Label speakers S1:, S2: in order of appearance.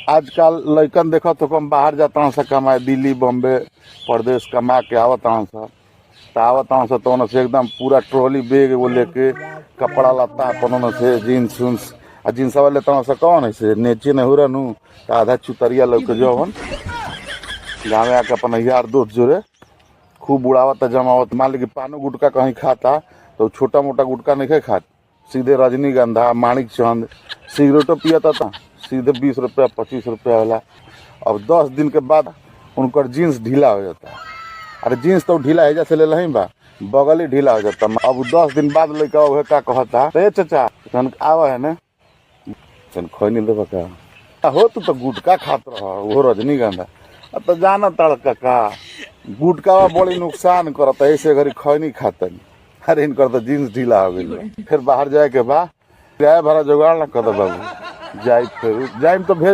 S1: आजकल लइकन देखो तो कम बाहर जाता से कमाए, दिल्ली बॉम्बे प्रदेश कमा के आवता से आवता से तो से एकदम पूरा ट्रॉली बैग वो लेके कपड़ा लत्ता अपन से जीन्स उन्स आ जींस वाले से कौन है से नेचे नहीं हो रहा तो आधा चुतरिया लौके जवन गाँव आके अपन यार दोस्त जोड़े खूब उड़ावत जमावत। मान ली कि पानो गुटका कहीं खाता तो छोटा मोटा गुटका नहीं खात, सीधे रजनीगंधा माणिक चंद सिगरेटो पियता था सीधे 20 रुपया 25 रुपया वाला। अब 10 दिन के बाद उनकर जीन्स ढीला हो जाता। अरे जीन्स तो ढीला है जैसे ले लही बा, बगल ही ढीला हो जाता। अब 10 दिन बाद लड़का वह का कहता ए चाचा आवा है ना खोनी देवा का हो तू तो गुटका खात रहा वो रजनीगंधा। अब तो जाना तड़का का गुटका बड़ी नुकसान करता ऐसे घड़ी खैनी खातन। अरे इनकर तो जीन्स ढीला हो गई। फिर बाहर जाए के बा किराया भाड़ा जुगाड़ ना कर बाबू, जाए फिर जाए तो भेज